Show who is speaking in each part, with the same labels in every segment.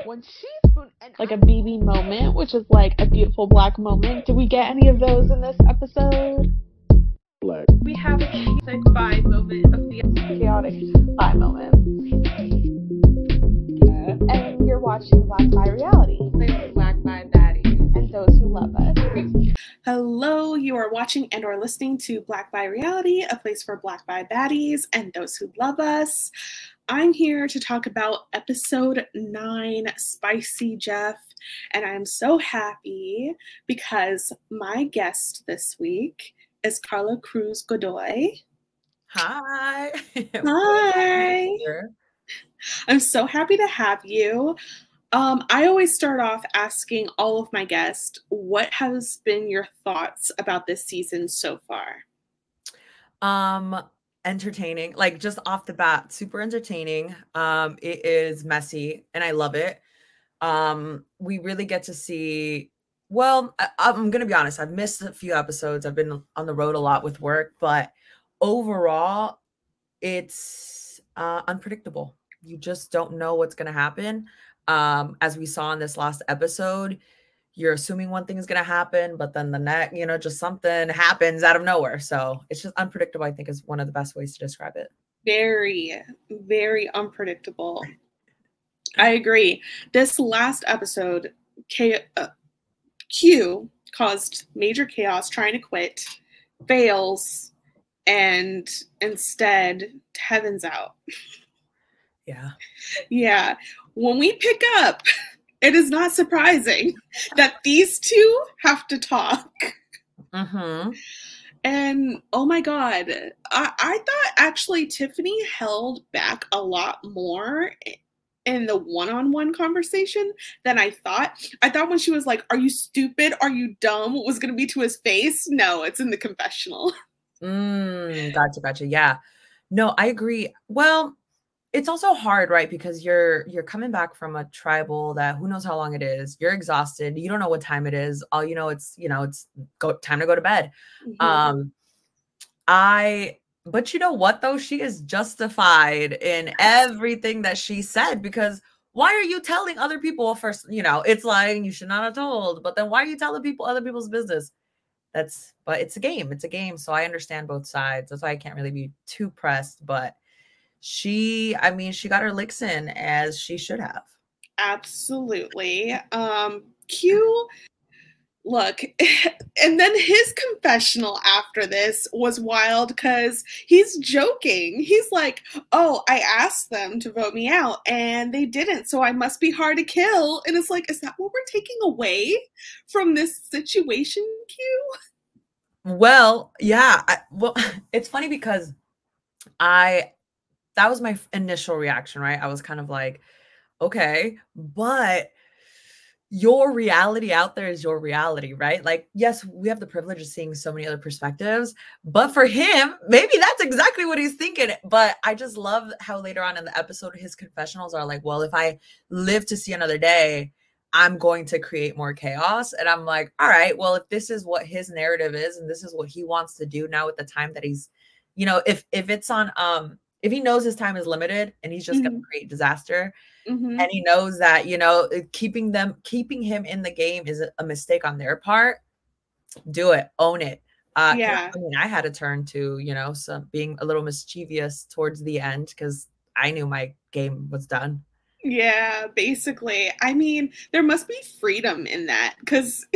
Speaker 1: When she spoon and like a BB moment, which is like a beautiful black moment. Did we get any of those in this episode?
Speaker 2: Black.
Speaker 3: We have a chaotic vibe moment of the
Speaker 1: chaotic vibe moment. And you're watching Black by Reality.
Speaker 3: Black by Daddy.
Speaker 1: And those who love us.
Speaker 3: Hello, you are watching and or listening to Black by Reality, a place for Black by baddies and those who love us. I'm here to talk about episode 9, Spicy Jeff, and I'm so happy because my guest this week is Karla Cruz Godoy.
Speaker 4: Hi.
Speaker 3: Hi. I'm so happy to have you. I always start off asking all of my guests, what has been your thoughts about this season so far?
Speaker 4: Entertaining, like just off the bat, super entertaining. It is messy and I love it. We really get to see, well, I'm gonna be honest, I've missed a few episodes. I've been on the road a lot with work, but overall it's unpredictable. You just don't know what's gonna happen. As we saw in this last episode, you're assuming one thing is going to happen, but then the next, just something happens out of nowhere. So it's just unpredictable, I think, is one of the best ways to describe it.
Speaker 3: Very, very unpredictable. I agree. This last episode, Q caused major chaos trying to quit, fails, and instead heaven's out.
Speaker 4: Yeah.
Speaker 3: Yeah. When we pick up, it is not surprising that these two have to talk.
Speaker 4: Mm-hmm.
Speaker 3: And oh my God, I thought actually Tiffany held back a lot more in the one-on-one conversation than I thought. I thought when she was like, "Are you stupid? Are you dumb?" was going to be to his face. No, it's in the confessional.
Speaker 4: Gotcha. Yeah. No, I agree. Well, it's also hard, right? Because you're coming back from a tribal that who knows how long it is. You're exhausted. You don't know what time it is. All you know, it's time to go to bed.
Speaker 3: Mm-hmm.
Speaker 4: But you know what though? She is justified in everything that she said, because why are you telling other people? Well, first, it's lying. You should not have told. But then why are you telling people other people's business? But it's a game. It's a game. So I understand both sides. That's why I can't really be too pressed, but she got her licks in as she should have.
Speaker 3: Absolutely. Q, look, and then his confessional after this was wild because he's joking. He's like, "Oh, I asked them to vote me out and they didn't, so I must be hard to kill." And it's like, is that what we're taking away from this situation, Q?
Speaker 4: Well, yeah. It's funny because that was my initial reaction, right? I was kind of like, okay, but your reality out there is your reality, right? Like, yes, we have the privilege of seeing so many other perspectives, but for him, maybe that's exactly what he's thinking. But I just love how later on in the episode, his confessionals are like, well, if I live to see another day, I'm going to create more chaos. And I'm like, all right, well, if this is what his narrative is, and this is what he wants to do now with the time that he's, if it's on, if he knows his time is limited and he's just going to create disaster, and he knows that, keeping him in the game is a mistake on their part, do it, own it.
Speaker 3: Yeah.
Speaker 4: I had to turn to, some being a little mischievous towards the end because I knew my game was done.
Speaker 3: Yeah, basically. I mean, there must be freedom in that because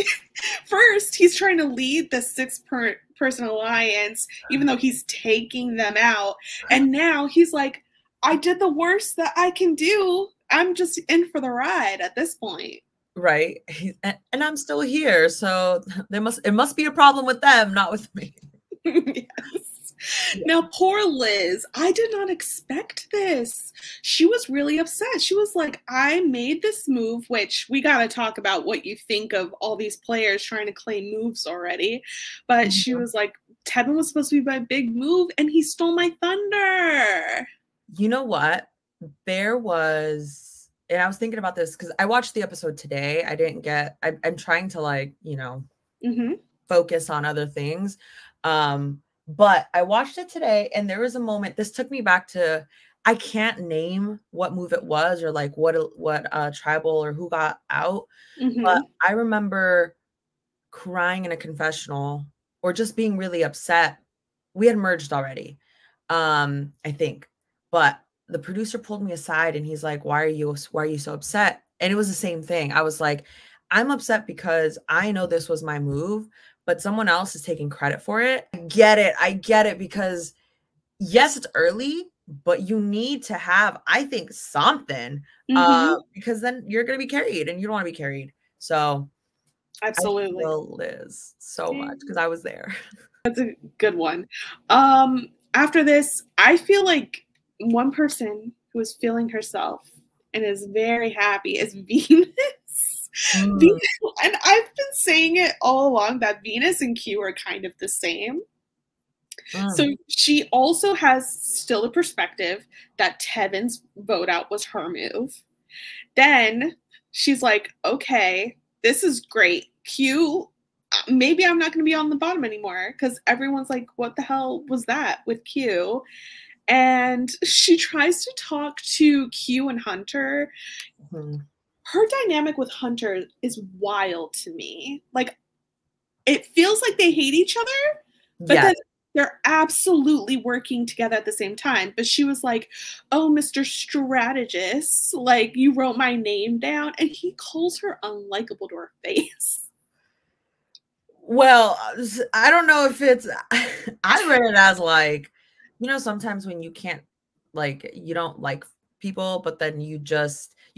Speaker 3: first he's trying to lead the 6-person alliance, even though he's taking them out. And now he's like, I did the worst that I can do. I'm just in for the ride at this point.
Speaker 4: Right. And I'm still here. So it must be a problem with them, not with me.
Speaker 3: Yes. Yeah. Now, poor Liz, I did not expect this. She was really upset. She was like, I made this move, which we got to talk about what you think of all these players trying to claim moves already. But she was like, Tevin was supposed to be my big move and he stole my thunder.
Speaker 4: You know what? There was, and I was thinking about this because I watched the episode today. I'm trying to focus on other things. But I watched it today and there was a moment, this took me back to, I can't name what move it was or like what tribal or who got out, but I remember crying in a confessional or just being really upset. We had merged already, I think, but the producer pulled me aside and he's like, why are you so upset? And it was the same thing. I was like, I'm upset because I know this was my move, but someone else is taking credit for it. I get it because yes, it's early, but you need to have, I think, something, because then you're going to be carried and you don't want to be carried. So
Speaker 3: absolutely.
Speaker 4: I feel Liz so much because I was there.
Speaker 3: That's a good one. After this, I feel like one person who is feeling herself and is very happy is Venus. Venus, and I've been saying it all along that Venus and Q are kind of the same. So she also has still the perspective that Tevin's vote out was her move. Then she's like, okay, this is great. Q, maybe I'm not going to be on the bottom anymore because everyone's like, what the hell was that with Q? And she tries to talk to Q and Hunter. Her dynamic with Hunter is wild to me. Like, it feels like they hate each other, but then they're absolutely working together at the same time. But she was like, oh, Mr. Strategist, like, you wrote my name down. And he calls her unlikable to her face.
Speaker 4: Well, I don't know if it's, I read it as like, you know, sometimes when you can't, like, you don't like people, but then you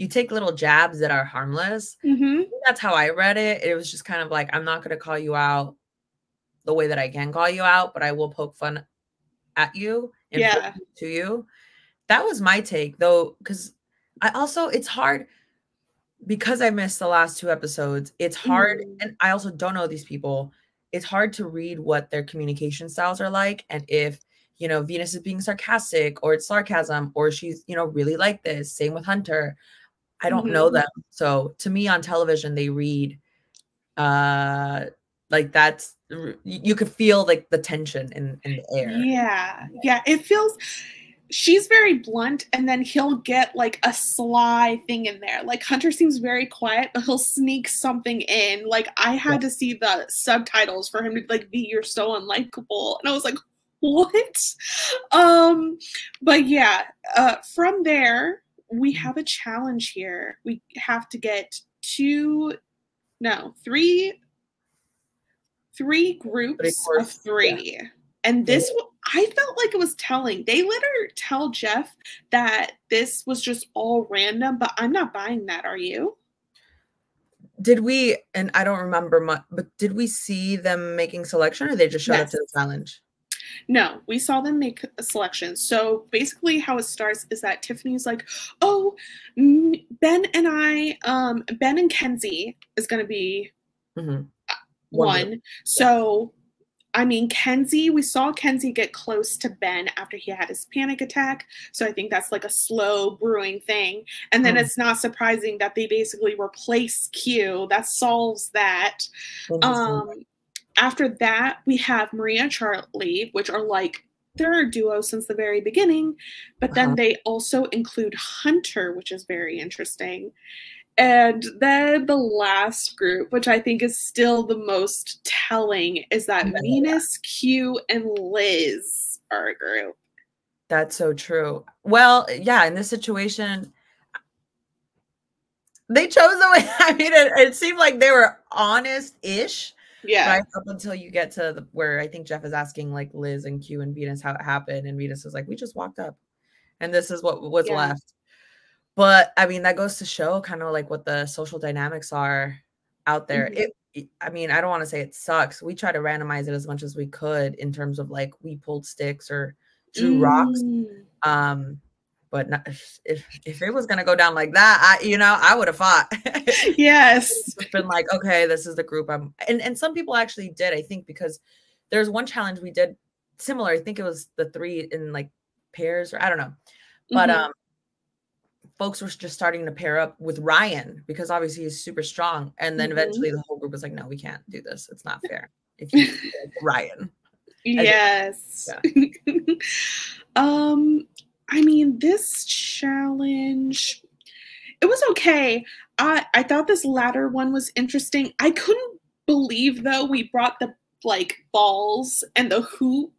Speaker 4: take little jabs that are harmless. That's how I read it. It was just kind of like, I'm not going to call you out the way that I can call you out, but I will poke fun at you and to you. That was my take, though, because it's hard because I missed the last 2 episodes. It's hard, and I also don't know these people. It's hard to read what their communication styles are like, and if, you know, Venus is being sarcastic or it's sarcasm or she's, you know, really like this. Same with Hunter. I don't know them. So to me on television, they read like that's, you could feel like the tension in the air.
Speaker 3: Yeah. It feels, she's very blunt, and then he'll get like a sly thing in there. Like Hunter seems very quiet, but he'll sneak something in. Like I had to see the subtitles for him to like be, you're so unlikable. And I was like, what? But yeah, from there, we have a challenge here. We have to get three groups of 3. Yeah. And this, I felt like it was telling. They let her tell Jeff that this was just all random, but I'm not buying that. Are you?
Speaker 4: Did we, and I don't remember much, but did we see them making selection or they just showed up to the challenge?
Speaker 3: No, we saw them make a selection. So basically how it starts is that Tiffany's like, oh, Ben and Kenzie is going to be one. So, I mean, Kenzie, we saw Kenzie get close to Ben after he had his panic attack. So I think that's like a slow brewing thing. And then it's not surprising that they basically replace Q. That solves that. After that, we have Maria and Charlie, which are like, they're a duo since the very beginning. But then they also include Hunter, which is very interesting. And then the last group, which I think is still the most telling, is that Venus, Q, and Liz are a group.
Speaker 4: That's so true. Well, yeah, in this situation, they chose the way. I mean, it seemed like they were honest-ish.
Speaker 3: Yeah.
Speaker 4: Right up until you get to where I think Jeff is asking like Liz and Q and Venus how it happened. And Venus was like, we just walked up and this is what was left. But I mean, that goes to show kind of like what the social dynamics are out there. I mean, I don't want to say it sucks. We try to randomize it as much as we could in terms of like we pulled sticks or drew rocks. But not, if it was going to go down like that, I would have fought.
Speaker 3: Yes.
Speaker 4: It's been like, okay, this is the group I'm, and some people actually did, I think, because there's one challenge we did similar. I think it was the 3 in like pairs, or I don't know. But folks were just starting to pair up with Ryan because obviously he's super strong. And then eventually the whole group was like, no, we can't do this. It's not fair. If you Ryan.
Speaker 3: Yes. I mean, this challenge, it was okay. I thought this latter one was interesting. I couldn't believe, though, we brought the, like, balls and the hoop,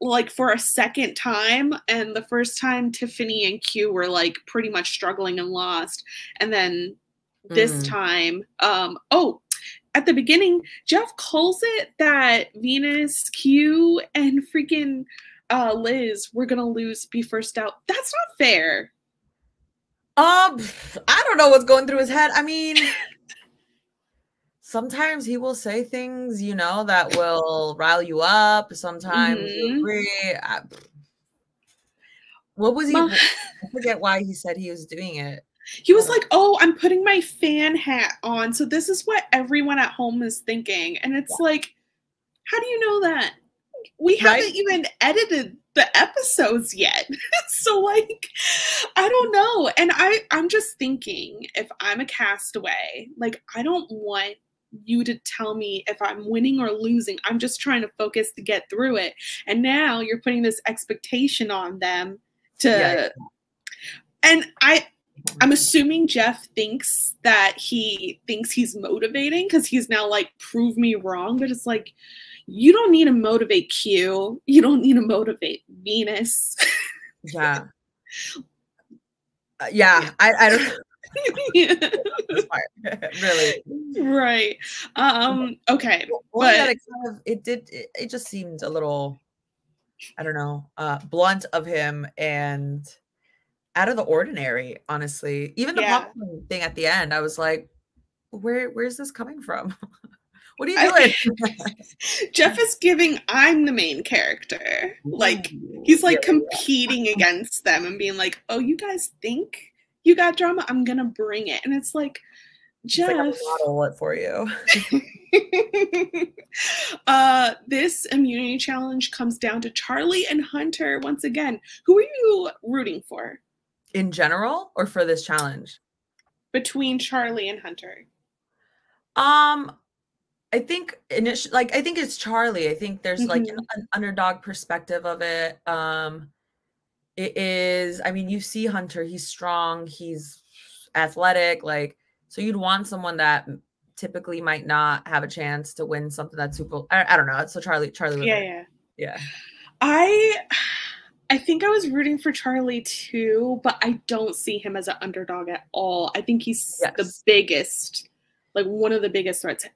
Speaker 3: like, for a second time. And the first time Tiffany and Q were, like, pretty much struggling and lost. And then this time, at the beginning, Jeff calls it that Venus, Q, and freaking Liz were gonna be first out. That's not fair.
Speaker 4: I don't know what's going through his head. I mean, sometimes he will say things, you know, that will rile you up. Sometimes you agree. What was he? I forget why he said he was doing it.
Speaker 3: He was like, "Oh, I'm putting my fan hat on, so this is what everyone at home is thinking." And it's like, how do you know that? We haven't even edited the episodes yet. So, like, I don't know. And I'm just thinking, if I'm a castaway, like, I don't want you to tell me if I'm winning or losing. I'm just trying to focus to get through it. And now you're putting this expectation on them to, and I'm assuming Jeff thinks that he's motivating because he's now like, prove me wrong. But it's like, you don't need to motivate Q. You don't need to motivate Venus.
Speaker 4: Yeah. I don't really.
Speaker 3: Right. Okay.
Speaker 4: Well, but it just seemed a little, I don't know, blunt of him and out of the ordinary, honestly. Even the popcorn thing at the end, I was like, where's this coming from? What are you doing?
Speaker 3: Jeff is giving, I'm the main character. Like, he's like competing against them and being like, oh, you guys think you got drama? I'm gonna bring it. And it's like, Jeff,
Speaker 4: I'll model it for you.
Speaker 3: This immunity challenge comes down to Charlie and Hunter once again. Who are you rooting for?
Speaker 4: In general, or for this challenge?
Speaker 3: Between Charlie and Hunter.
Speaker 4: I think I think it's Charlie. I think there's like an underdog perspective of it. It is, I mean, you see Hunter, he's strong, he's athletic, like, so you'd want someone that typically might not have a chance to win something that's super, I don't know. So Charlie yeah.
Speaker 3: I think I was rooting for Charlie too, but I don't see him as an underdog at all. I think he's the biggest, like one of the biggest threats.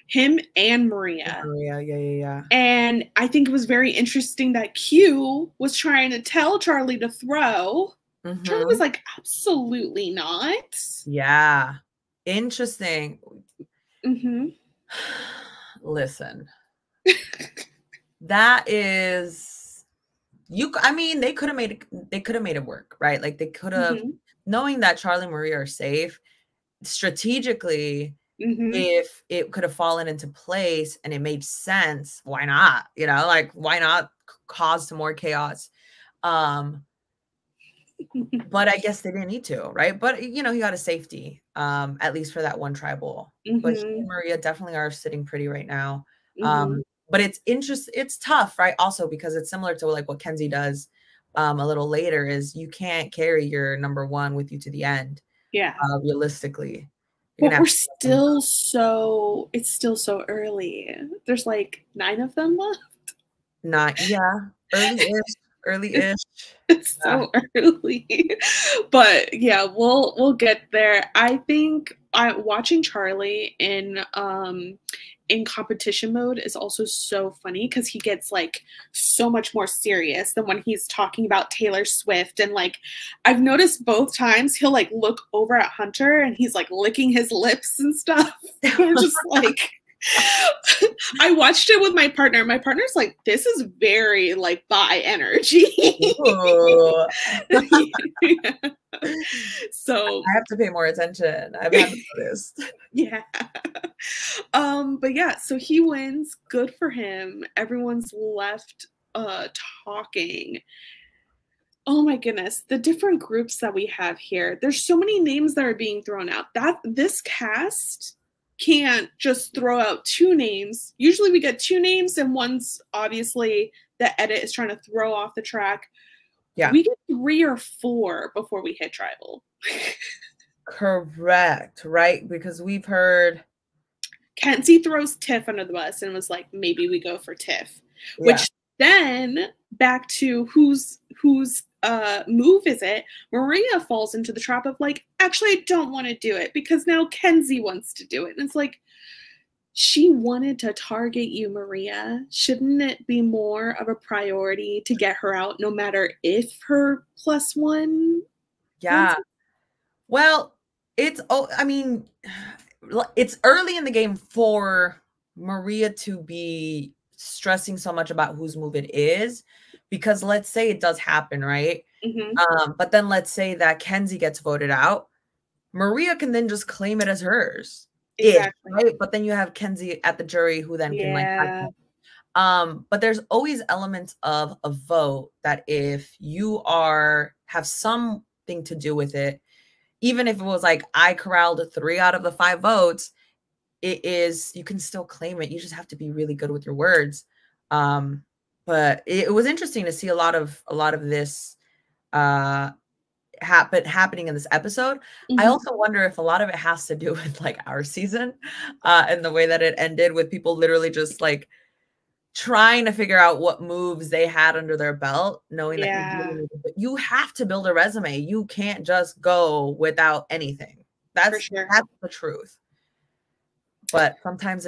Speaker 3: Him and Maria.
Speaker 4: Yeah.
Speaker 3: And I think it was very interesting that Q was trying to tell Charlie to throw. Charlie was like, absolutely not.
Speaker 4: Yeah. Interesting. Listen. That is, I mean, they could have made it work, right? Like they could have, knowing that Charlie and Maria are safe, strategically, if it could have fallen into place and it made sense, why not? You know, like, why not cause some more chaos? But I guess they didn't need to, right? But, you know, he got a safety, at least for that one tribal. But he and Maria definitely are sitting pretty right now. But it's tough, right? Also, because it's similar to like what Kenzie does a little later, is you can't carry your number one with you to the end.
Speaker 3: Yeah.
Speaker 4: Realistically.
Speaker 3: But it's still so early. There's like 9 of them left. Early-ish. It's so early. But yeah, we'll get there. I think watching Charlie in competition mode is also so funny because he gets like so much more serious than when he's talking about Taylor Swift. And like, I've noticed both times he'll like look over at Hunter and he's like licking his lips and stuff. I'm just like, I watched it with my partner. My partner's like, this is very like bi energy. So
Speaker 4: I have to pay more attention. I've had noticed.
Speaker 3: Yeah. But yeah, so he wins. Good for him. Everyone's left talking. Oh my goodness, the different groups that we have here. There's so many names that are being thrown out. This cast can't just throw out 2 names. Usually we get 2 names and one's obviously the edit is trying to throw off the track.
Speaker 4: Yeah.
Speaker 3: We get 3 or 4 before we hit tribal.
Speaker 4: Correct, right? Because we've heard
Speaker 3: Kenzie throws Tiff under the bus and was like, maybe we go for Tiff.
Speaker 4: yeah.
Speaker 3: Which then back to whose move is it? Maria falls into the trap of like, actually, I don't want to do it because now Kenzie wants to do it. And it's like, she wanted to target you, Maria. Shouldn't it be more of a priority to get her out no matter if her +1?
Speaker 4: Yeah. Well, I mean, it's early in the game for Maria to be stressing so much about whose move it is, because let's say it does happen, right?
Speaker 3: Mm-hmm.
Speaker 4: But then let's say that Kenzie gets voted out. Maria can then just claim it as hers.
Speaker 3: Exactly.
Speaker 4: Right? But then you have Kenzie at the jury who then can but there's always elements of a vote that if you have something to do with it, even if it was like I corralled 3 out of the 5 votes, you can still claim it. You just have to be really good with your words. But it was interesting to see a lot of this happening in this episode.
Speaker 3: Mm-hmm.
Speaker 4: I also wonder if a lot of it has to do with like our season and the way that it ended, with people literally just like trying to figure out what moves they had under their belt, knowing that you have to build a resume. You can't just go without anything. That's the truth. But sometimes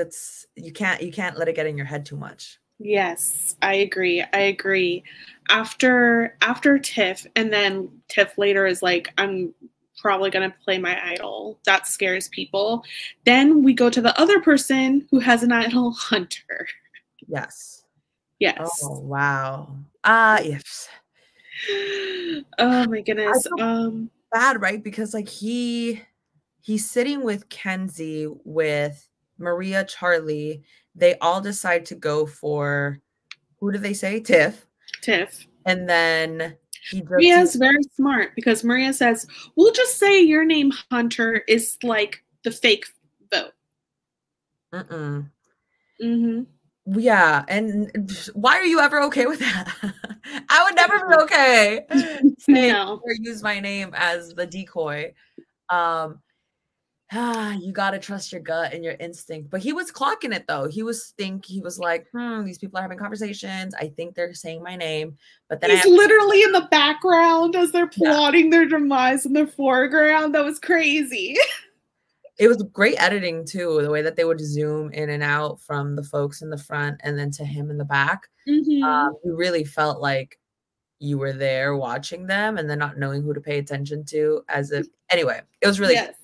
Speaker 4: you can't let it get in your head too much.
Speaker 3: Yes, I agree. After Tiff, and then Tiff later is like, I'm probably going to play my idol. That scares people. Then we go to the other person who has an idol, Hunter.
Speaker 4: Yes.
Speaker 3: Yes.
Speaker 4: Oh, wow. Yes.
Speaker 3: Oh my goodness.
Speaker 4: Bad, right? Because like he's sitting with Kenzie, with Maria, Charlie. They all decide to go for, who do they say? Tiff. And then
Speaker 3: Maria's very smart, because Maria says, we'll just say your name, Hunter, is like the fake vote.
Speaker 4: Mm-hmm. Yeah, and why are you ever okay with that? I would never be okay saying or use my name as the decoy. You got to trust your gut and your instinct. But he was clocking it though. He was like, these people are having conversations. I think they're saying my name. But then
Speaker 3: he's literally in the background as they're plotting their demise in the foreground. That was crazy.
Speaker 4: It was great editing too, the way that they would zoom in and out from the folks in the front and then to him in the back.
Speaker 3: Mm-hmm.
Speaker 4: You really felt like you were there watching them and then not knowing who to pay attention to, anyway, it was really good.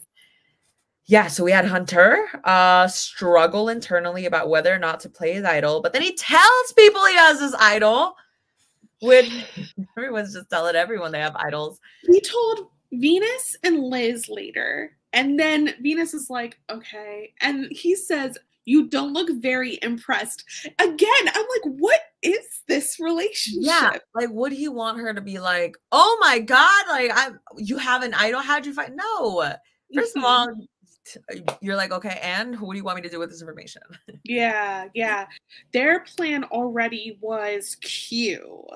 Speaker 4: Yeah, so we had Hunter struggle internally about whether or not to play his idol, but then he tells people he has his idol, which everyone's just telling everyone they have idols.
Speaker 3: He told Venus and Liz later, and then Venus is like, okay, and he says, you don't look very impressed. Again, I'm like, what is this relationship?
Speaker 4: Yeah, like, would he want her to be like, oh my God, like, you have an idol? How'd you find? No. First of all, you're like, okay, and what do you want me to do with this information?
Speaker 3: Yeah. Their plan already was Q,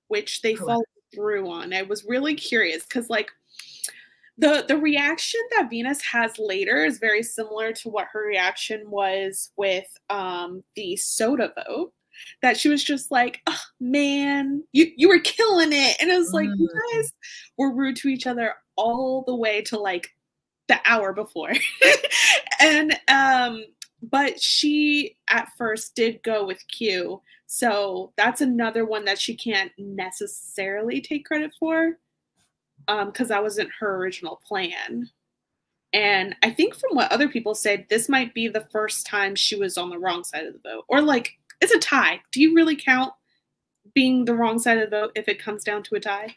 Speaker 3: which they followed through on. I was really curious because, like, the reaction that Venus has later is very similar to what her reaction was with the soda vote. That she was just like, oh, man, you were killing it. And it was like, you guys were rude to each other all the way to like the hour before. And but she at first did go with Q. So that's another one that she can't necessarily take credit for. Because that wasn't her original plan. And I think from what other people said, this might be the first time she was on the wrong side of the vote. Or like, it's a tie. Do you really count being the wrong side of the vote if it comes down to a tie?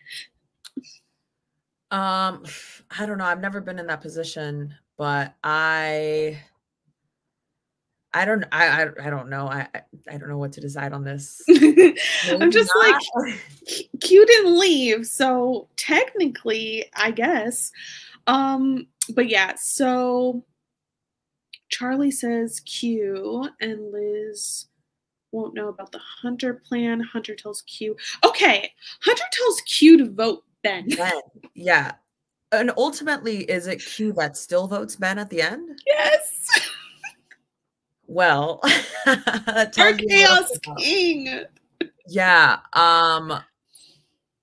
Speaker 4: I don't know. I've never been in that position, but I don't know. I don't know what to decide on this.
Speaker 3: I'm just not. Like, Q didn't leave, so technically, I guess. But yeah, so Charlie says Q, and Liz won't know about the Hunter plan. Hunter tells Q. Okay, Hunter tells Q to vote Ben.
Speaker 4: Ben. Yeah. And ultimately, is it Q that still votes Ben at the end?
Speaker 3: Yes.
Speaker 4: Well, that
Speaker 3: Our
Speaker 4: tells you
Speaker 3: Chaos King.
Speaker 4: Yeah.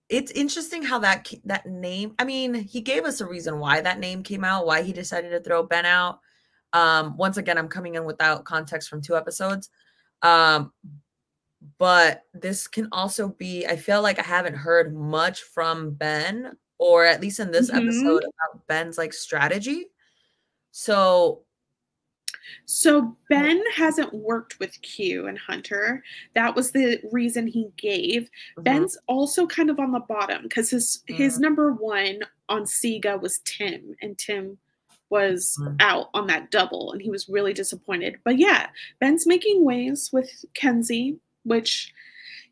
Speaker 4: It's interesting how that name, I mean, he gave us a reason why that name came out, why he decided to throw Ben out. Once again, I'm coming in without context from 2 episodes. But this can also be, I feel like I haven't heard much from Ben, or at least in this episode, about Ben's like strategy. So
Speaker 3: Ben hasn't worked with Q and Hunter. That was the reason he gave. Ben's also kind of on the bottom because his number 1 on Sega was Tim, and Tim was out on that double, and he was really disappointed. But yeah, Ben's making waves with Kenzie, which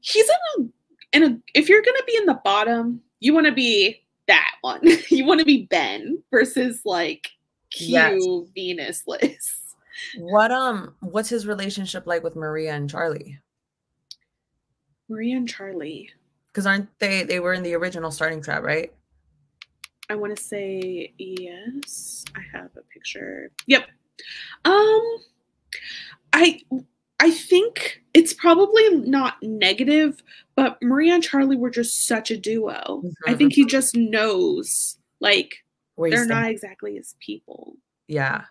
Speaker 3: he's in a if you're gonna be in the bottom, you want to be that one. You want to be Ben versus like Q, Venus, Liz.
Speaker 4: What's his relationship like with Maria and Charlie?
Speaker 3: Maria and Charlie.
Speaker 4: Because aren't they were in the original Starting Trap, right?
Speaker 3: I want to say yes. I have a picture. Yep. I think it's probably not negative, but Maria and Charlie were just such a duo. I think he just knows, like, they're not exactly his people.
Speaker 4: Yeah.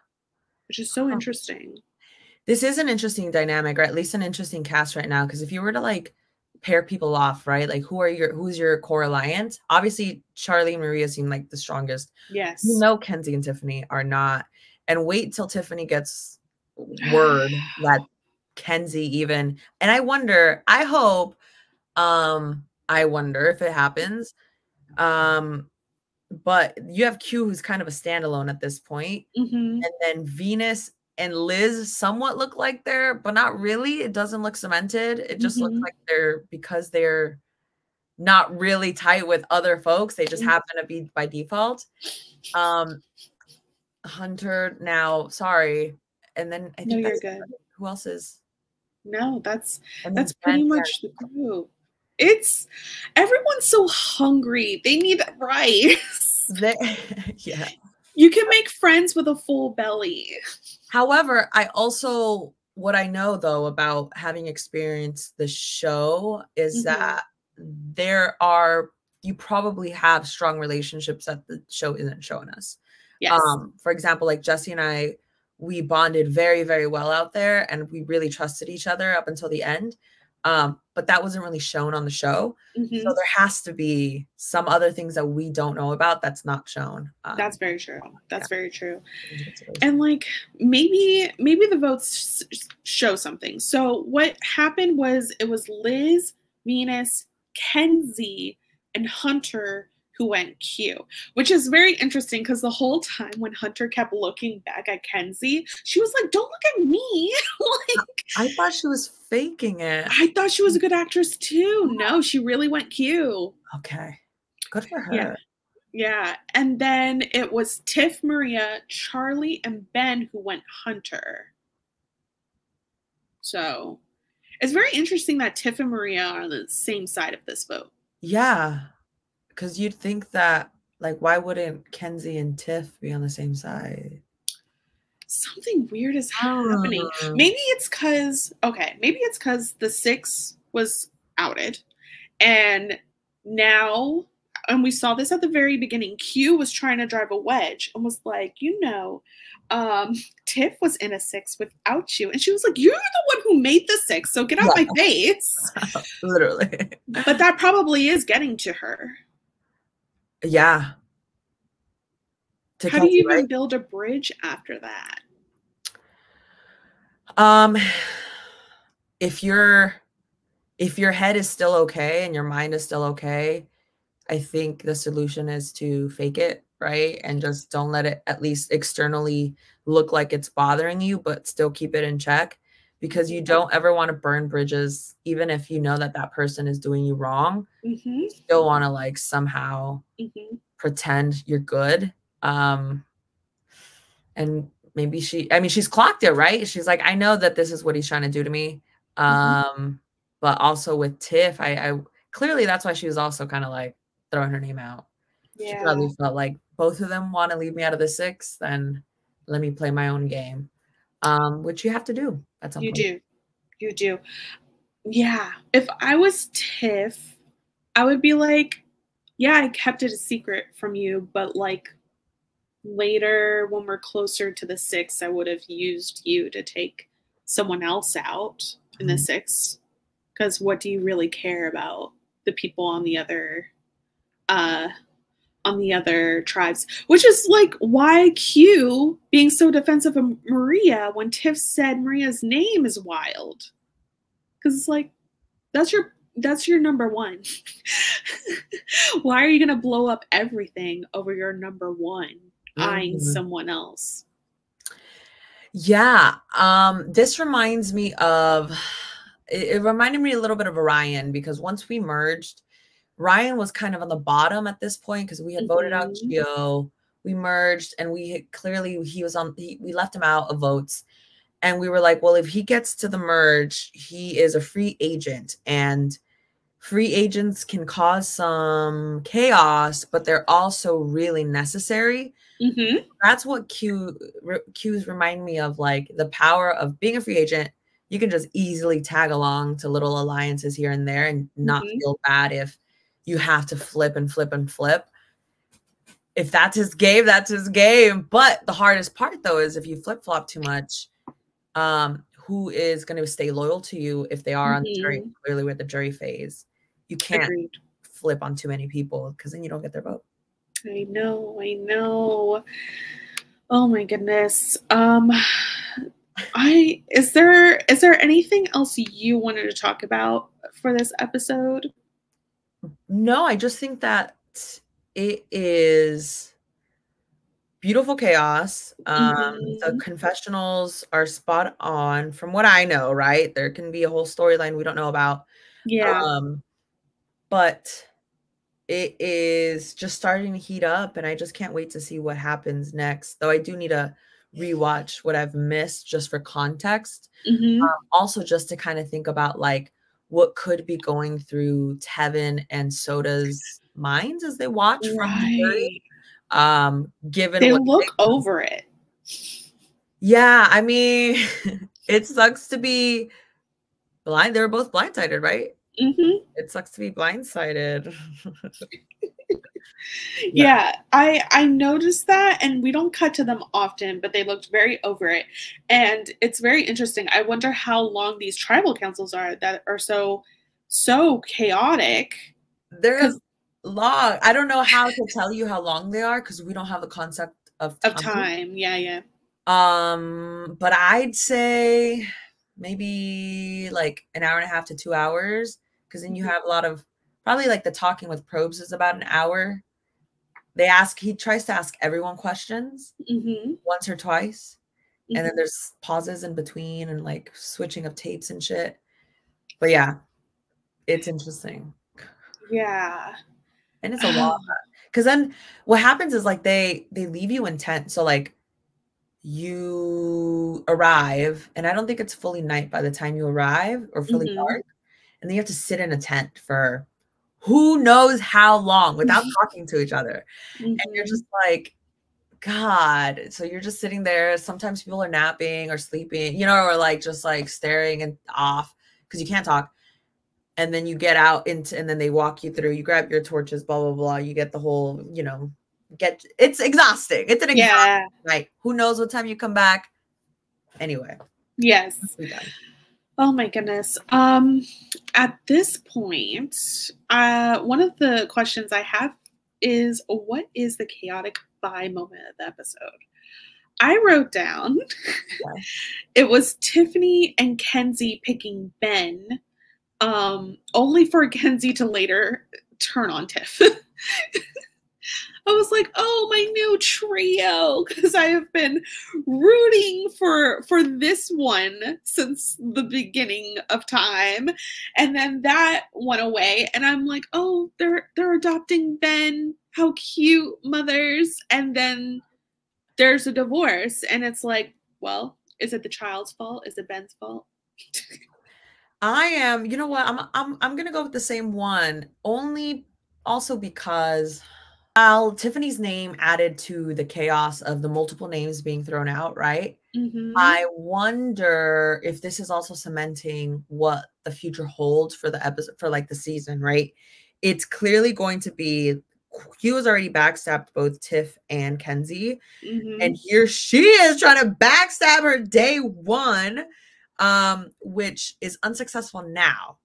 Speaker 3: Which is so interesting.
Speaker 4: This is an interesting dynamic, or at least an interesting cast right now. Because if you were to like pair people off, right? Like who's your core alliance? Obviously, Charlie and Maria seem like the strongest.
Speaker 3: Yes.
Speaker 4: You know, Kenzie and Tiffany are not. And wait till Tiffany gets word that Kenzie even, and I wonder if it happens. But you have Q, who's kind of a standalone at this point. And then Venus and Liz somewhat look like they're, but not really. It doesn't look cemented. It just looks like because they're not really tight with other folks. They just happen to be by default. Hunter now, sorry. And then I think
Speaker 3: you're good.
Speaker 4: Who else is?
Speaker 3: No, that's pretty much the group. Everyone's so hungry. They need rice.
Speaker 4: Yeah.
Speaker 3: You can make friends with a full belly.
Speaker 4: However, what I know though about having experienced the show is that you probably have strong relationships that the show isn't showing us.
Speaker 3: Yes.
Speaker 4: For example, like Jesse and I, we bonded very, very well out there, and we really trusted each other up until the end. But that wasn't really shown on the show. So there has to be some other things that we don't know about that's not shown.
Speaker 3: That's very true. That's very true. And like maybe the votes show something. So what happened was it was Liz, Venus, Kenzie, and Hunter who went Q, which is very interesting because the whole time when Hunter kept looking back at Kenzie, she was like, "Don't look at me." Like,
Speaker 4: I thought she was faking it.
Speaker 3: I thought she was a good actress too. No, she really went Q.
Speaker 4: Okay. Good for her.
Speaker 3: Yeah. And then it was Tiff, Maria, Charlie, and Ben who went Hunter. So it's very interesting that Tiff and Maria are on the same side of this vote.
Speaker 4: Yeah. Because you'd think that, like, why wouldn't Kenzie and Tiff be on the same side?
Speaker 3: Something weird is happening. Maybe it's because the 6 was outed. And now, and we saw this at the very beginning, Q was trying to drive a wedge and was like, Tiff was in a 6 without you. And she was like, "You're the one who made the 6, so get out my face."
Speaker 4: Literally.
Speaker 3: But that probably is getting to her.
Speaker 4: Yeah.
Speaker 3: How do you even build a bridge after that?
Speaker 4: If your head is still okay and your mind is still okay, I think the solution is to fake it, right? And just don't let it at least externally look like it's bothering you, but still keep it in check, because you don't ever want to burn bridges, even if you know that that person is doing you wrong. You still want to like somehow pretend you're good. And maybe she's clocked it, right? She's like, I know that this is what he's trying to do to me. But also with Tiff, I clearly that's why she was also kind of like throwing her name out. She
Speaker 3: Yeah.
Speaker 4: probably felt like both of them want to leave me out of the 6, then let me play my own game. Which you have to do at some point.
Speaker 3: You do. Yeah. If I was Tiff, I would be like, yeah, I kept it a secret from you, but like later when we're closer to the 6, I would have used you to take someone else out in the 6. Because what do you really care about the people on the other tribes? Which is like why Q being so defensive of Maria when Tiff said Maria's name is wild. Because it's like that's your number one. Why are you gonna blow up everything over your number one eyeing someone else?
Speaker 4: Yeah. This reminds me of it reminded me a little bit of Ryan, because once we merged, Ryan was kind of on the bottom at this point because we had voted out Gio. We merged and we had, clearly we left him out of votes. And we were like, well, if he gets to the merge, he is a free agent, and free agents can cause some chaos, but they're also really necessary. That's what Q's remind me of, like the power of being a free agent. You can just easily tag along to little alliances here and there and not feel bad if you have to flip and flip and flip. If that's his game, that's his game. But the hardest part, though, is if you flip-flop too much, who is going to stay loyal to you if they are on the jury? Clearly, we're at the jury phase. You can't flip on too many people because then you don't get their vote.
Speaker 3: I know. Oh my goodness. Is there anything else you wanted to talk about for this episode?
Speaker 4: No, I just think that it is beautiful chaos. The confessionals are spot on from what I know, right? There can be a whole storyline we don't know about.
Speaker 3: Yeah.
Speaker 4: But it is just starting to heat up, and I just can't wait to see what happens next. Though I do need to rewatch what I've missed just for context. Also, just to kind of think about like what could be going through Tevin and Soda's minds as they watch from the jury. Given
Speaker 3: they
Speaker 4: what
Speaker 3: look over it.
Speaker 4: Yeah, I mean, it sucks to be blind. They were both blindsided, right? It sucks to be blindsided.
Speaker 3: Yeah, I noticed that, and we don't cut to them often, but they looked very over it. And it's very interesting. I wonder how long these tribal councils are that are so chaotic.
Speaker 4: They're long. I don't know how to tell you how long they are because we don't have a concept of
Speaker 3: time. Yeah.
Speaker 4: But I'd say maybe like an hour and a half to 2 hours, because then you have a lot of probably like the talking with probes is about an hour. He tries to ask everyone questions once or twice. And then there's pauses in between and like switching of tapes and shit. But yeah, it's interesting.
Speaker 3: Yeah.
Speaker 4: And it's a lot. Because then what happens is like they leave you in tent. So like you arrive, and I don't think it's fully night by the time you arrive, or fully dark. And then you have to sit in a tent for who knows how long without talking to each other. And you're just like, God. So you're just sitting there. Sometimes people are napping or sleeping, or like just like staring and off because you can't talk. And then you get out and then they walk you through. You grab your torches, blah, blah, blah. You get the whole, it's exhausting. It's an exhausting night. Who knows what time you come back? Anyway.
Speaker 3: Yes. Oh my goodness. At this point, one of the questions I have is, what is the chaotic buy moment of the episode? I wrote down it was Tiffany and Kenzie picking Ben, only for Kenzie to later turn on Tiff. I was like, oh, my new trio, because I have been rooting for this one since the beginning of time. And then that went away. And I'm like, oh, they're adopting Ben. How cute, mothers. And then there's a divorce. And it's like, well, is it the child's fault? Is it Ben's fault?
Speaker 4: I am, you know what? I'm gonna go with the same one, only also because Tiffany's name added to the chaos of the multiple names being thrown out, right? I wonder if this is also cementing what the future holds for the episode, for like the season, right? It's clearly going to be Q has already backstabbed both Tiff and Kenzie, and here she is trying to backstab her day one, which is unsuccessful now.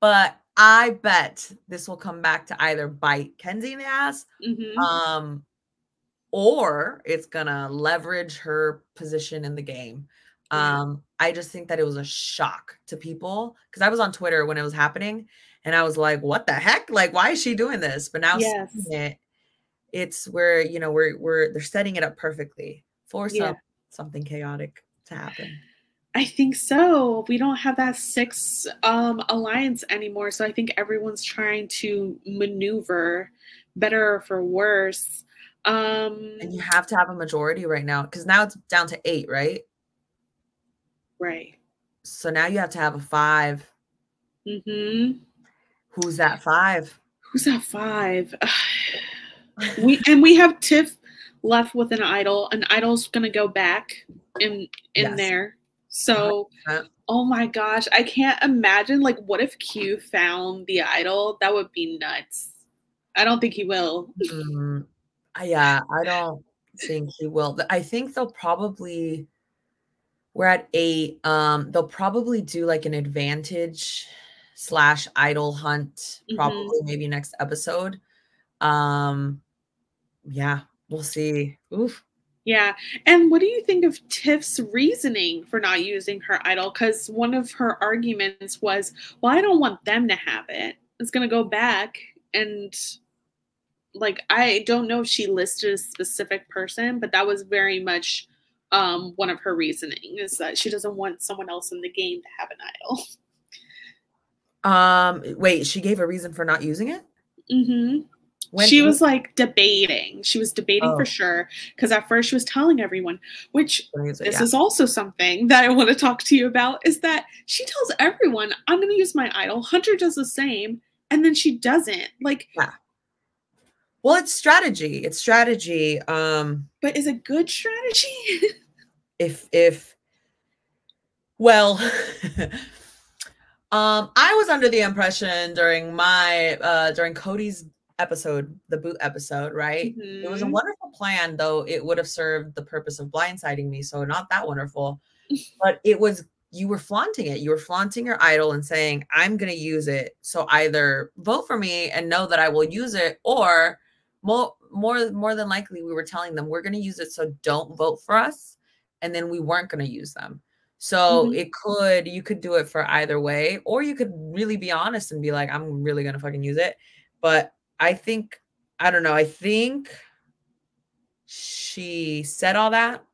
Speaker 4: But I bet this will come back to either bite Kenzie in the ass, or it's gonna leverage her position in the game. I just think that it was a shock to people because I was on Twitter when it was happening, and I was like, "What the heck? Like, why is she doing this?" But now seeing it, it's where they're setting it up perfectly for something chaotic to happen.
Speaker 3: I think so. We don't have that 6 alliance anymore, so I think everyone's trying to maneuver better or for worse.
Speaker 4: And you have to have a majority right now because now it's down to 8, right?
Speaker 3: Right.
Speaker 4: So now you have to have a 5. Who's that 5?
Speaker 3: Who's that 5? we have Tiff left with an idol. An idol's gonna go back in there. So
Speaker 4: 100%.
Speaker 3: Oh my gosh, I can't imagine. Like, what if Q found the idol? That would be nuts. I don't think he will.
Speaker 4: Yeah, I don't think he will. I think they'll probably, we're at 8. They'll probably do like an advantage / idol hunt, probably maybe next episode. Yeah, we'll see. Oof.
Speaker 3: Yeah. And what do you think of Tiff's reasoning for not using her idol? Because one of her arguments was, well, I don't want them to have it. It's going to go back. And like, I don't know if she listed a specific person, but that was very much one of her reasoning, is that she doesn't want someone else in the game to have an
Speaker 4: idol. Wait, she gave a reason for not using it?
Speaker 3: She was like debating. She was debating for sure. Because at first she was telling everyone, which this is also something that I want to talk to you about, is that she tells everyone, I'm going to use my idol. Hunter does the same. And then she doesn't. Like,
Speaker 4: well, it's strategy. It's strategy.
Speaker 3: But is it good strategy?
Speaker 4: Well, I was under the impression during Cody's episode, the boot episode, right? It was a wonderful plan, though it would have served the purpose of blindsiding me, so not that wonderful. But it was, you were flaunting it. You were flaunting your idol and saying, I'm going to use it. So either vote for me and know that I will use it, or more than likely we were telling them we're going to use it, so don't vote for us. And then we weren't going to use them. So you could do it for either way, or you could really be honest and be like, I'm really going to fucking use it. But I think she said all that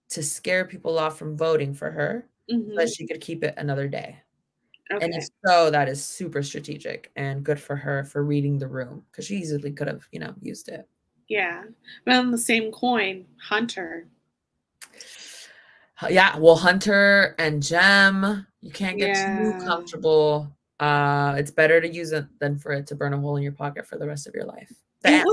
Speaker 4: to scare people off from voting for her, so that she could keep it another day. And so that is super strategic and good for her for reading the room, because she easily could have, used it.
Speaker 3: Yeah. But on the same coin, Hunter.
Speaker 4: Yeah, well, Hunter and Jem, you can't get too comfortable. It's better to use it than for it to burn a hole in your pocket for the rest of your life.
Speaker 3: It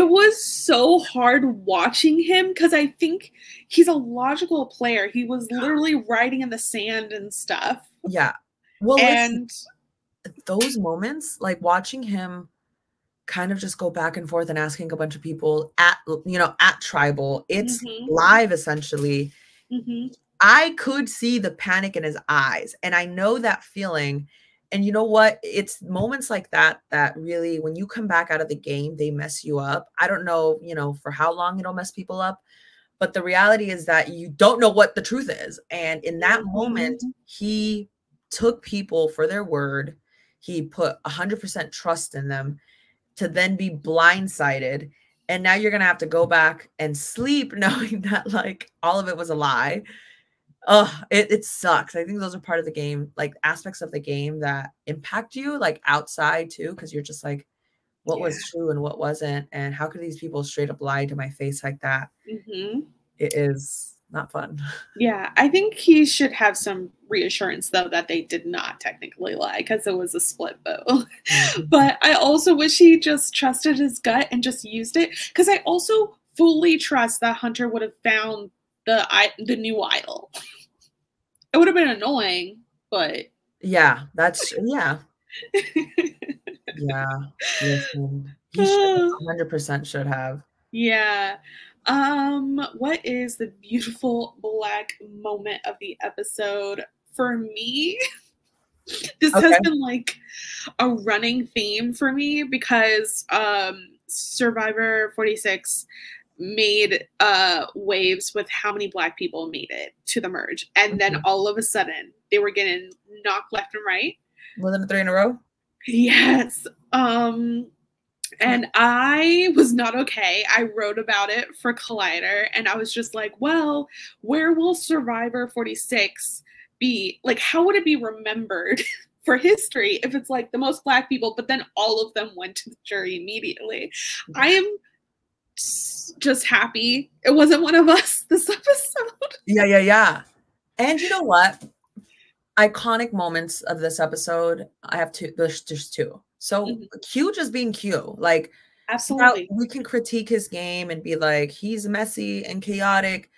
Speaker 3: was so hard watching him, because I think he's a logical player. He was literally writing in the sand and stuff.
Speaker 4: Yeah. Well, and those moments, like watching him kind of just go back and forth and asking a bunch of people at Tribal, it's live essentially. I could see the panic in his eyes, and I know that feeling. And you know what? It's moments like that that really, when you come back out of the game, they mess you up. I don't know, for how long it'll mess people up, but the reality is that you don't know what the truth is. And in that moment, he took people for their word. He put 100% trust in them to then be blindsided. And now you're going to have to go back and sleep knowing that like all of it was a lie. It sucks. I think those are part of the game, like aspects of the game that impact you, like outside too, because you're just like, what was true and what wasn't, and how could these people straight up lie to my face like that? It is not fun.
Speaker 3: Yeah, I think he should have some reassurance, though, that they did not technically lie because it was a split vote. But I also wish he just trusted his gut and just used it, because I also fully trust that Hunter would have found the new idol. It would have been annoying, but
Speaker 4: yeah, yeah. Yeah, listen, he should 100% should have.
Speaker 3: Yeah. What is the beautiful black moment of the episode? For me, this has been like a running theme for me, because Survivor 46 made waves with how many black people made it to the merge, and then all of a sudden they were getting knocked left and right.
Speaker 4: More than 3 in a row?
Speaker 3: Yes. And I was not okay. I wrote about it for Collider, and I was just like, well, where will Survivor 46 be? Like, how would it be remembered for history if it's like the most black people, but then all of them went to the jury immediately? I am just happy it wasn't one of us this episode.
Speaker 4: Yeah. And you know what? Iconic moments of this episode, I have two. There's just two. So Q just being Q, like,
Speaker 3: absolutely,
Speaker 4: we can critique his game and be like, he's messy and chaotic,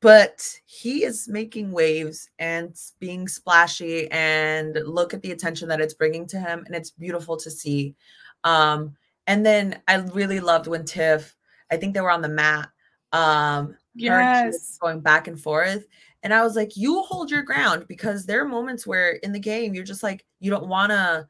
Speaker 4: but he is making waves and being splashy, and look at the attention that it's bringing to him, and it's beautiful to see. And then I really loved when Tiff, I think they were on the mat,
Speaker 3: yes,
Speaker 4: going back and forth. And I was like, you hold your ground, because there are moments where in the game, you're just like, you don't want to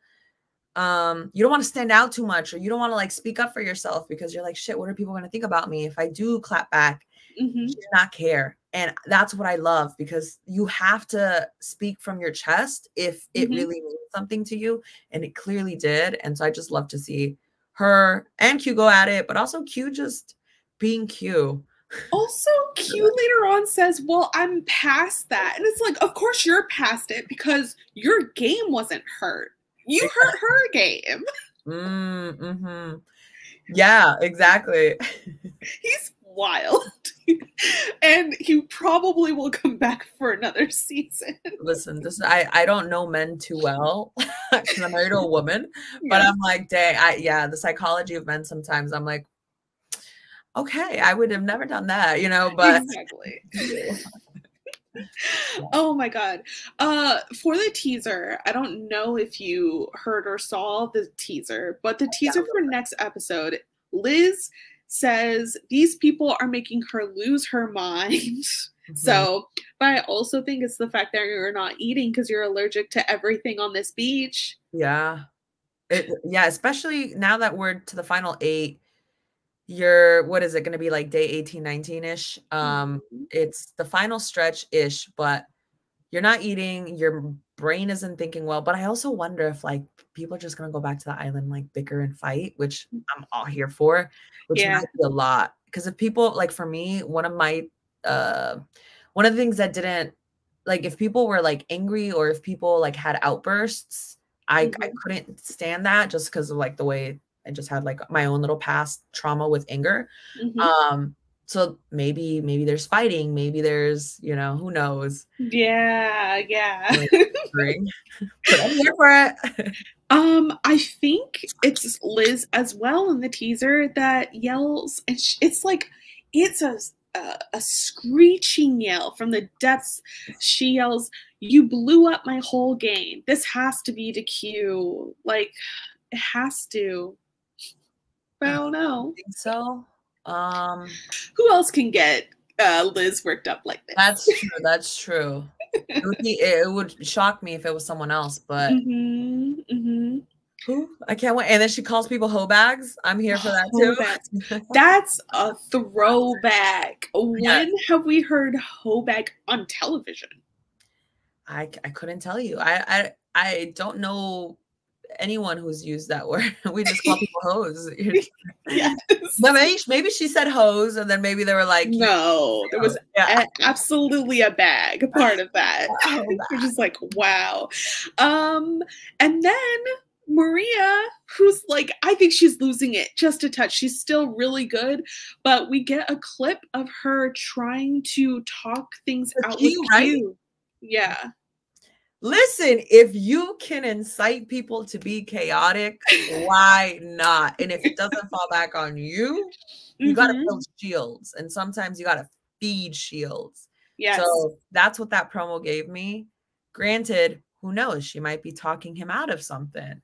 Speaker 4: stand out too much, or you don't want to like speak up for yourself, because you're like, shit, what are people going to think about me if I do clap back? She did not care. And that's what I love, because you have to speak from your chest if it really means something to you. And it clearly did. And so I just love to see her and Q go at it, but also Q just being Q.
Speaker 3: Also, Q later on says, well, I'm past that. And it's like, of course you're past it, because your game wasn't hurt. You hurt her game.
Speaker 4: Yeah, exactly.
Speaker 3: He's wild. And he probably will come back for another season.
Speaker 4: Listen, I don't know men too well, because I'm married to a woman, but I'm like, dang, the psychology of men sometimes, I'm like, okay, I would have never done that, but
Speaker 3: exactly. Oh my god. For the teaser, I don't know if you heard or saw the teaser, but the teaser for next episode, Liz says these people are making her lose her mind. So, but I also think it's the fact that you're not eating because you're allergic to everything on this beach.
Speaker 4: Yeah. Especially now that we're to the final 8. What is it going to be, like day 18, 19-ish? It's the final stretch-ish, but you're not eating, your brain isn't thinking well. But I also wonder if like people are just going to go back to the island, like bicker and fight, which I'm all here for, which might be a lot. Because if people, like for me, one of the things that didn't, like if people were like angry, or if people like had outbursts, I couldn't stand that, just because of like the way I just had like my own little past trauma with anger. So maybe there's fighting, maybe there's, who knows?
Speaker 3: Yeah.
Speaker 4: But I'm here for it.
Speaker 3: I think it's Liz as well in the teaser that yells, and it's like, it's a screeching yell from the depths. She yells, "You blew up my whole game. This has to be the Q. Like, it has to." But I don't know.
Speaker 4: I think so.
Speaker 3: Who else can get Liz worked up like this?
Speaker 4: That's true. It would shock me if it was someone else, but who? I can't wait. And then she calls people hoe bags. I'm here for that too.
Speaker 3: That's a throwback. When have we heard hoe bag on television? I
Speaker 4: couldn't tell you. I don't know anyone who's used that word. We just call people hoes.
Speaker 3: Yes.
Speaker 4: Maybe she said hose, and then maybe they were like,
Speaker 3: no, there was absolutely a bag part of that. Which is like, wow. And then Maria, who's like, I think she's losing it just a touch. She's still really good, but we get a clip of her trying to talk things out with
Speaker 4: right?
Speaker 3: you. Yeah.
Speaker 4: Listen, if you can incite people to be chaotic, why not? And if it doesn't fall back on you, you got to build shields. And sometimes you got to feed shields.
Speaker 3: Yes.
Speaker 4: So that's what that promo gave me. Granted, who knows? She might be talking him out of something.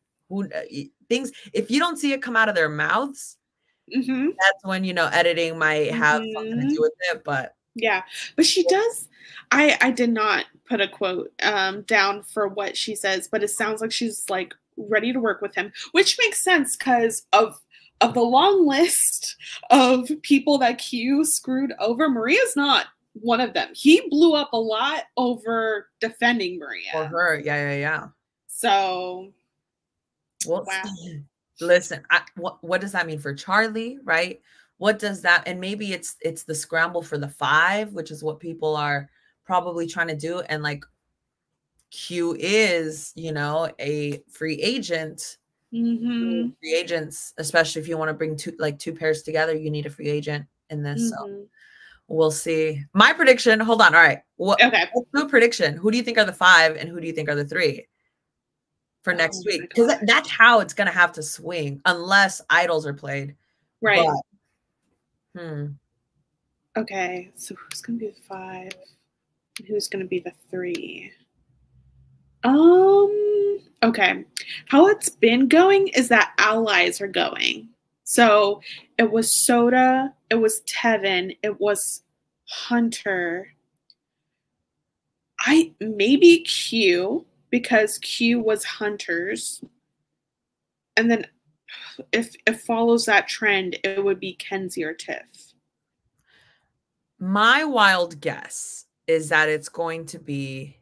Speaker 4: Things, if you don't see it come out of their mouths, that's when, you know, editing might have something to do with it. But
Speaker 3: yeah, but she does. I did not put a quote down for what she says, but it sounds like she's like ready to work with him, which makes sense because of the long list of people that Q screwed over. Maria's not one of them. He blew up a lot over defending Maria.
Speaker 4: For her, yeah.
Speaker 3: So,
Speaker 4: well,
Speaker 3: wow.
Speaker 4: Listen, what does that mean for Charlie, right? What does that, and maybe it's the scramble for the 5, which is what people are probably trying to do. And like Q is, you know, a free agent. Free agents, especially if you want to bring two pairs together, you need a free agent in this. So we'll see. My prediction, hold on. All right.
Speaker 3: Okay.
Speaker 4: Let's do a prediction. Who do you think are the 5 and who do you think are the 3 for next week? Because that's how it's going to have to swing unless idols are played.
Speaker 3: Right.
Speaker 4: But,
Speaker 3: okay. So who's going to be the 5? And who's going to be the 3? Okay. How it's been going is that allies are going. So it was Soda, it was Tevin, it was Hunter. Maybe Q, because Q was Hunter's. And then if it follows that trend, it would be Kenzie or Tiff.
Speaker 4: My wild guess is that it's going to be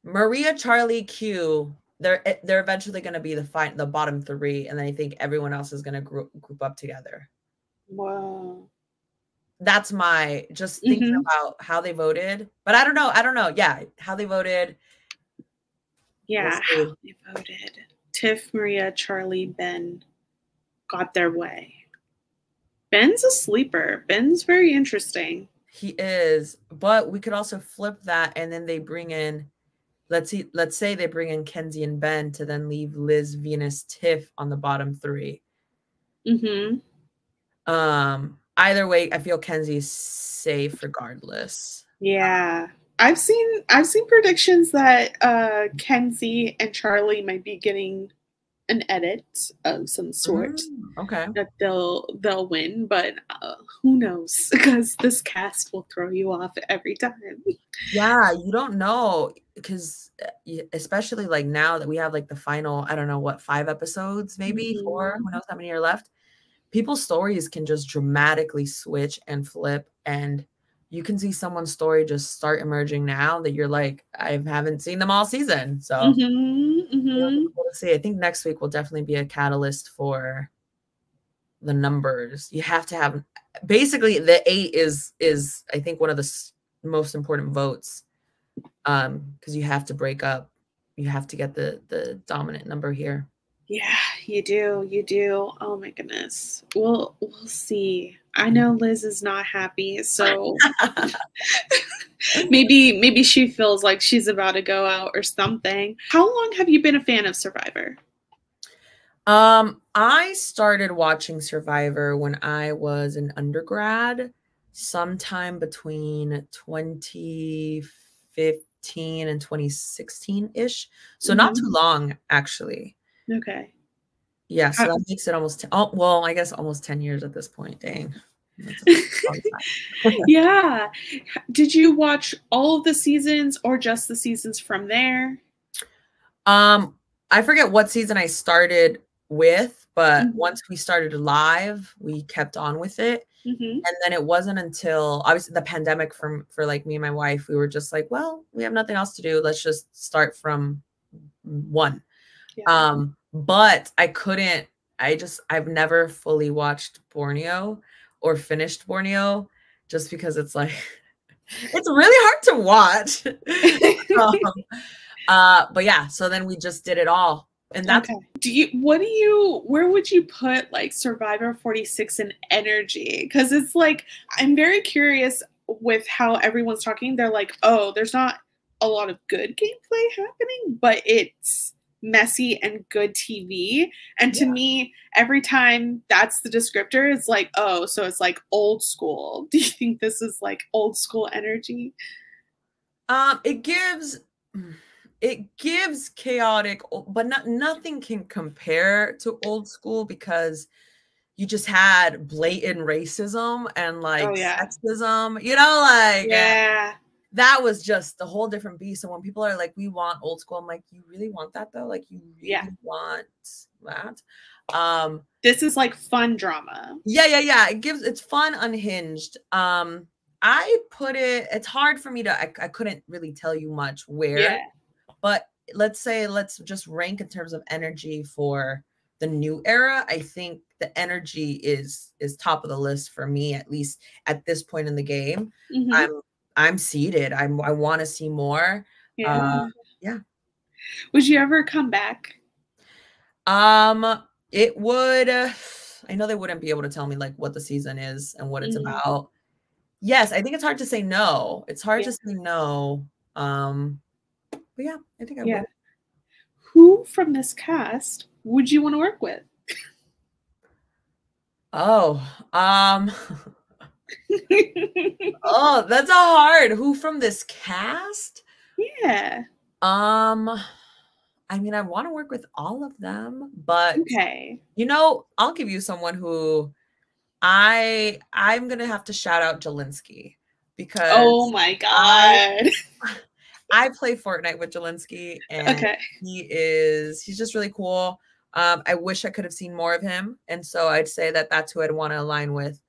Speaker 4: Maria, Charlie, Q. They're eventually going to be the bottom 3, and then I think everyone else is going to group up together.
Speaker 3: Wow.
Speaker 4: That's my just thinking about how they voted, but I don't know. Yeah, how they voted.
Speaker 3: Yeah, how they voted. Tiff, Maria, Charlie, Ben got their way. Ben's a sleeper. Ben's very interesting.
Speaker 4: He is, but we could also flip that, and then they bring in, let's say they bring in Kenzie and Ben to then leave Liz, Venus, Tiff on the bottom 3. Either way, I feel Kenzie's safe regardless.
Speaker 3: Yeah. I've seen predictions that Kenzie and Charlie might be getting an edit of some sort.
Speaker 4: Okay.
Speaker 3: That they'll win, but who knows? Because this cast will throw you off every time.
Speaker 4: Yeah, you don't know, because especially like now that we have like the final, I don't know what, 5 episodes, maybe 4, who knows how many are left. People's stories can just dramatically switch and flip, and you can see someone's story just start emerging now that you're like, I haven't seen them all season. So we'll see. I think next week will definitely be a catalyst for the numbers. You have to have, basically the 8 is I think one of the most important votes, because you have to break up. You have to get the dominant number here.
Speaker 3: Yeah, you do. Oh my goodness. We'll see. I know Liz is not happy, so maybe she feels like she's about to go out or something. How long have you been a fan of Survivor?
Speaker 4: I started watching Survivor when I was an undergrad, sometime between 2015 and 2016-ish. So not too long, actually.
Speaker 3: Okay.
Speaker 4: Yeah, so that makes it almost I guess almost 10 years at this point. Dang.
Speaker 3: Yeah. Did you watch all of the seasons or just the seasons from there?
Speaker 4: I forget what season I started with, but once we started live, we kept on with it. And then it wasn't until obviously the pandemic for like me and my wife, we were just like, well, we have nothing else to do. Let's just start from 1. Yeah. But I've never fully watched Borneo or finished Borneo, just because it's like, it's really hard to watch. But yeah, so then we just did it all. And that's
Speaker 3: where would you put like Survivor 46 in energy? Because it's like, I'm very curious with how everyone's talking, they're like, oh, there's not a lot of good gameplay happening, but it's messy and good TV. And to me, every time that's the descriptor, it's like, oh, so it's like old school. Do you think this is like old school energy?
Speaker 4: It gives chaotic, but nothing can compare to old school because you just had blatant racism and like sexism, you know, like that was just a whole different beast. And when people are like, we want old school, I'm like, you really want that though? Like, you really want that?
Speaker 3: This is like fun drama.
Speaker 4: Yeah. It's fun, unhinged. I put it's hard for me to, I couldn't really tell you much where, but let's just rank in terms of energy for the new era. I think the energy is top of the list for me, at least at this point in the game. I'm seated. I want to see more. Yeah.
Speaker 3: Would you ever come back?
Speaker 4: It would. I know they wouldn't be able to tell me like what the season is and what it's about. Yes, I think it's hard to say no. It's hard to say no. But yeah, I think I would.
Speaker 3: Who from this cast would you want to work with?
Speaker 4: Oh, oh, that's a hard. Who from this cast?
Speaker 3: Yeah.
Speaker 4: I mean, I want to work with all of them, but you know, I'll give you someone who I'm gonna have to shout out Jelinski because
Speaker 3: oh my god.
Speaker 4: I play Fortnite with Jelinski and he's just really cool. I wish I could have seen more of him. And so I'd say that that's who I'd want to align with.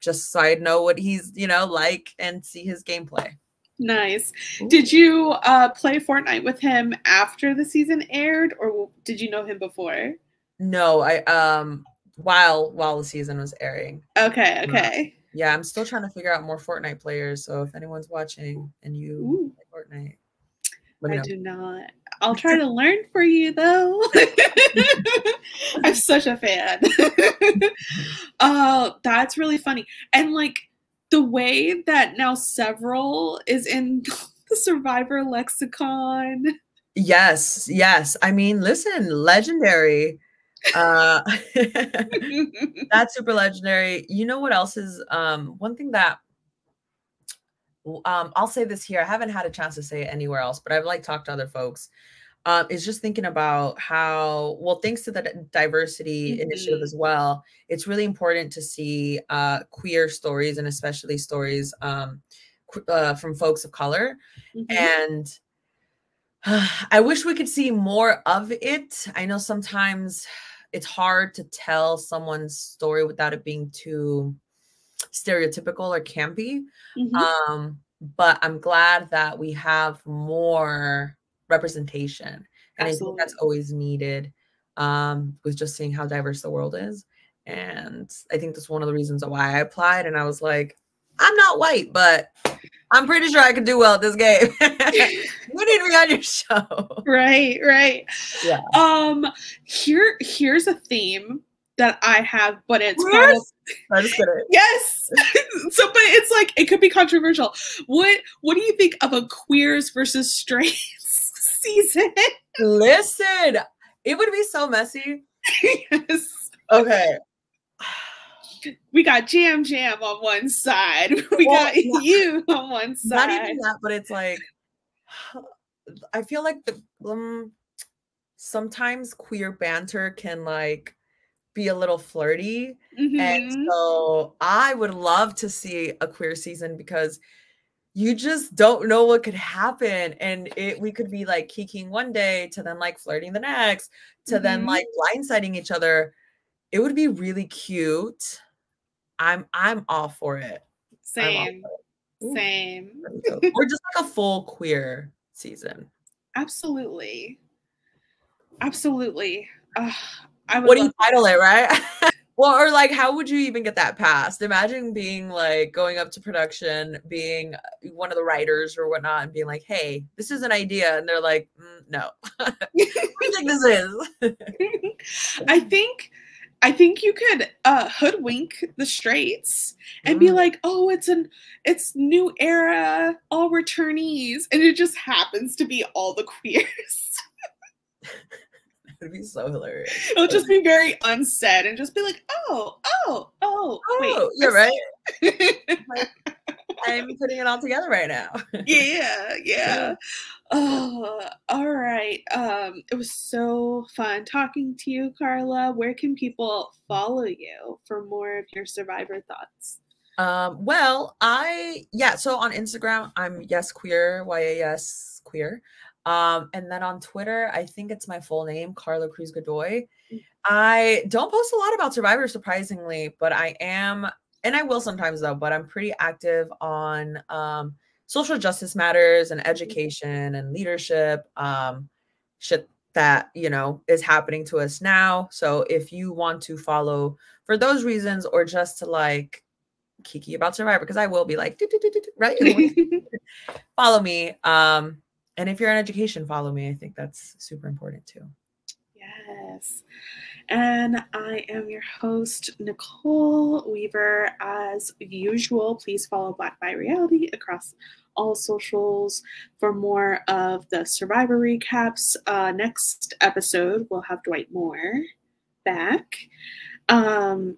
Speaker 4: Just so I'd know what he's, you know, like and see his gameplay.
Speaker 3: Nice. Ooh. Did you play Fortnite with him after the season aired, or did you know him before?
Speaker 4: No, I while the season was airing.
Speaker 3: Okay.
Speaker 4: Yeah, I'm still trying to figure out more Fortnite players. So if anyone's watching and you play Fortnite,
Speaker 3: I do not. I'll try to learn for you though. I'm such a fan. Oh, that's really funny. And like the way that now several is in the Survivor lexicon.
Speaker 4: Yes. I mean, listen, legendary. That's super legendary. You know what else is one thing that I'll say this here. I haven't had a chance to say it anywhere else, but I've like talked to other folks. Is just thinking about how, well, thanks to the diversity initiative as well, it's really important to see queer stories and especially stories from folks of color. And I wish we could see more of it. I know sometimes it's hard to tell someone's story without it being too stereotypical or campy. But I'm glad that we have more representation. And I think that's always needed with just seeing how diverse the world is. And I think that's one of the reasons why I applied. And I was like, I'm not white, but I'm pretty sure I could do well at this game. You need me on your show.
Speaker 3: Right.
Speaker 4: Yeah.
Speaker 3: Here's a theme that I have, but it's kind of,
Speaker 4: I just kidding.
Speaker 3: Yes. So, but it's like it could be controversial. What do you think of a queers versus straights season?
Speaker 4: Listen, it would be so messy.
Speaker 3: Yes.
Speaker 4: Okay.
Speaker 3: We got Jam on one side. We got you on one side.
Speaker 4: Not even that, but it's like I feel like sometimes queer banter can like be a little flirty. And so I would love to see a queer season because you just don't know what could happen. And we could be like kikiing one day to then like flirting the next to then like blindsiding each other. It would be really cute. I'm all for it.
Speaker 3: Same.
Speaker 4: Or just like a full queer season.
Speaker 3: Absolutely. What
Speaker 4: do you title it, right? Well, or like, how would you even get that passed? Imagine being like going up to production, being one of the writers or whatnot, and being like, "Hey, this is an idea," and they're like, "No, what do you think this is?"
Speaker 3: I think I think you could hoodwink the straights and be like, oh, it's new era, all returnees, and it just happens to be all the queers.
Speaker 4: It'd be so hilarious.
Speaker 3: It'll just be very unsaid and just be like, oh, wait.
Speaker 4: You're right. Like, I'm putting it all together right now.
Speaker 3: Yeah. Oh, all right. It was so fun talking to you, Karla. Where can people follow you for more of your Survivor thoughts?
Speaker 4: So on Instagram, I'm yes queer, YAS queer. And then on Twitter, I think it's my full name, Karla Cruz Godoy. I don't post a lot about Survivor, surprisingly, but I am, and I will sometimes though, but I'm pretty active on social justice matters and education and leadership, shit that, is happening to us now. So if you want to follow for those reasons, or just to like kiki about Survivor, because I will be like, right? Follow me. And if you're in education, follow me. I think that's super important too.
Speaker 3: Yes. And I am your host, Nicole Weaver. As usual, please follow Black by Reality across all socials for more of the Survivor recaps. Next episode, we'll have Dwight Moore back. And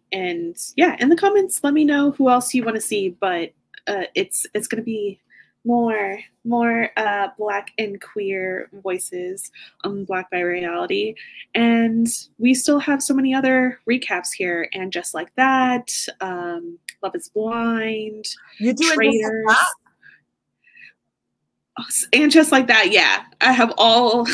Speaker 3: yeah, in the comments, let me know who else you want to see, but it's going to be more Black and queer voices on Black by Reality. And we still have so many other recaps here. And Just Like That, Love is Blind,
Speaker 4: you do
Speaker 3: Traitors. And Just Like That, yeah. I have all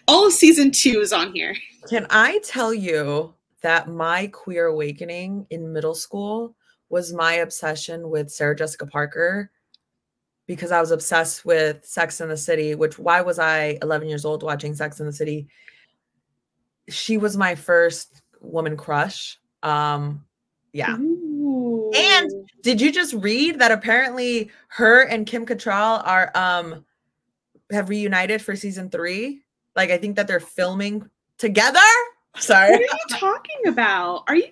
Speaker 3: of season 2 is on here.
Speaker 4: Can I tell you that my queer awakening in middle school was my obsession with Sarah Jessica Parker? Because I was obsessed with Sex and the City, why was I 11 years old watching Sex and the City? She was my first woman crush. Yeah.
Speaker 3: Ooh.
Speaker 4: And did you just read that apparently her and Kim Cattrall are have reunited for season 3? Like, I think that they're filming together. Sorry.
Speaker 3: What are you talking about? Are you?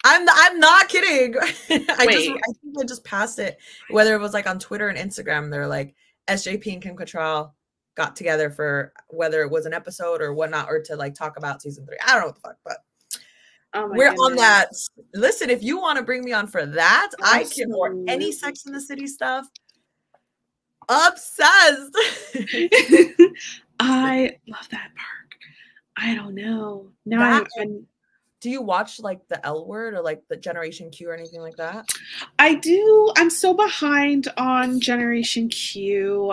Speaker 4: I'm not kidding. I think I just passed it. Whether it was like on Twitter and Instagram, they're like SJP and Kim Cattrall got together for whether it was an episode or whatnot, or to like talk about season 3. I don't know what the fuck, but we're on that. Listen, if you want to bring me on for that, I can, or any Sex in the City stuff. Obsessed.
Speaker 3: I love that park. I don't know. Now
Speaker 4: do you watch like the L Word or like the Generation Q or anything like that?
Speaker 3: I do. I'm so behind on Generation Q.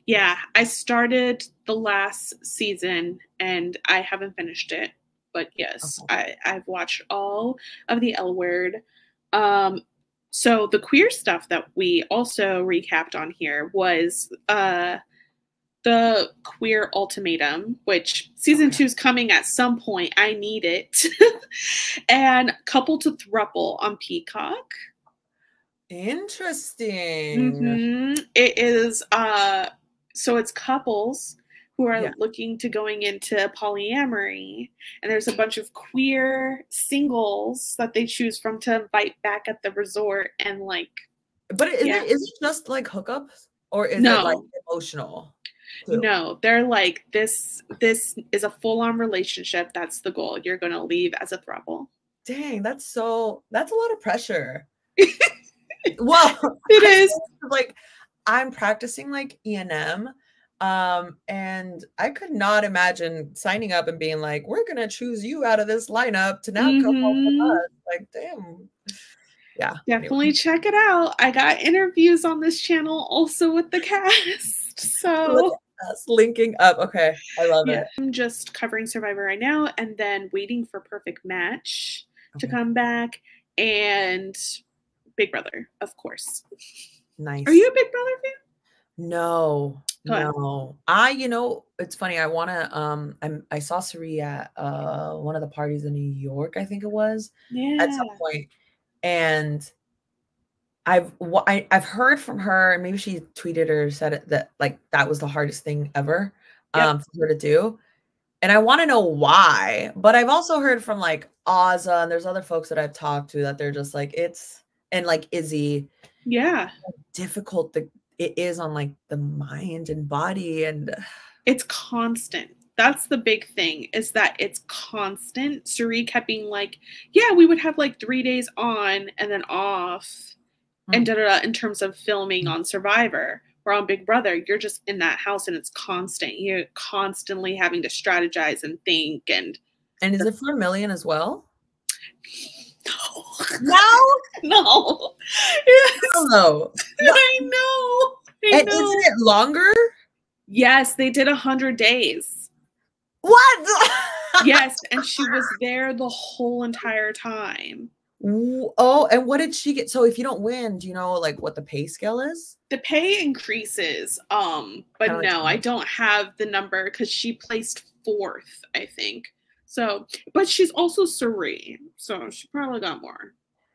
Speaker 3: Yeah, I started the last season and I haven't finished it. But yes, okay. I've watched all of the L Word. So the queer stuff that we also recapped on here was the Queer Ultimatum, which season 2 is coming at some point. I need it. And Couple to Thruple on Peacock.
Speaker 4: Interesting.
Speaker 3: Mm-hmm. It is so it's couples who are looking to going into polyamory, and there's a bunch of queer singles that they choose from to invite back at the resort. And like,
Speaker 4: but is it just like hookups, or is it like emotional too?
Speaker 3: No, they're like, this is a full-on relationship. That's the goal. You're gonna leave as a throuple.
Speaker 4: Dang, that's a lot of pressure. Well,
Speaker 3: it is.
Speaker 4: Like, I'm practicing like E&M, and I could not imagine signing up and being like, we're gonna choose you out of this lineup to now come home with us. Like, damn. Yeah,
Speaker 3: definitely check it out. I got interviews on this channel also with the cast. So
Speaker 4: look at us linking up. Okay, I love it.
Speaker 3: I'm just covering Survivor right now and then waiting for Perfect Match to come back, and Big Brother, of course.
Speaker 4: Nice.
Speaker 3: Are you a Big Brother fan?
Speaker 4: No. It's funny. I want to, I saw Suri at one of the parties in New York, I think it was, at some point. And I've heard from her, and maybe she tweeted or said it, that like that was the hardest thing ever for her to do. And I want to know why. But I've also heard from like Ozza and there's other folks that I've talked to that they're just like, and like Izzy.
Speaker 3: Yeah.
Speaker 4: Difficult that it is on like the mind and body, and
Speaker 3: it's constant. That's the big thing, is that it's constant. Suri kept being like, yeah, we would have like 3 days on and then off and in terms of filming on Survivor or on Big Brother. You're just in that house and it's constant. You're constantly having to strategize and think. And
Speaker 4: is it for a million as well?
Speaker 3: No. No. Yes.
Speaker 4: No.
Speaker 3: I know.
Speaker 4: And isn't it longer?
Speaker 3: Yes, they did 100 days.
Speaker 4: What?
Speaker 3: Yes, and she was there the whole entire time.
Speaker 4: Oh, and what did she get? So if you don't win, do you know like what the pay scale is?
Speaker 3: The pay increases. But no, I don't have the number because she placed 4th, I think. So, but she's also Suri, so she probably got more.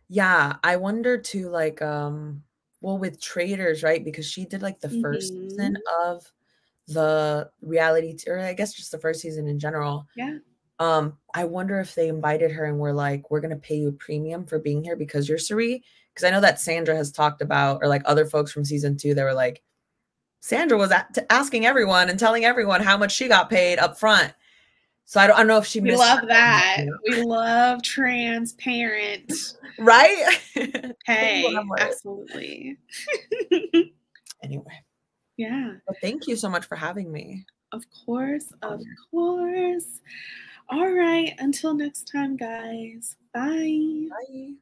Speaker 4: Yeah, I wonder too, like, well, with Traders, right? Because she did like the first season of the reality, or I guess just the first season in general.
Speaker 3: Yeah.
Speaker 4: I wonder if they invited her and were like, we're gonna pay you a premium for being here because you're Suri. Because I know that Sandra has talked about, or like other folks from season 2, they were like, Sandra was asking everyone and telling everyone how much she got paid up front. So I don't know if she
Speaker 3: We love that. We love transparent.
Speaker 4: Right?
Speaker 3: Hey, absolutely.
Speaker 4: Anyway.
Speaker 3: Yeah.
Speaker 4: Well, thank you so much for having me.
Speaker 3: Of course. Of course. All right. Until next time, guys. Bye.
Speaker 4: Bye.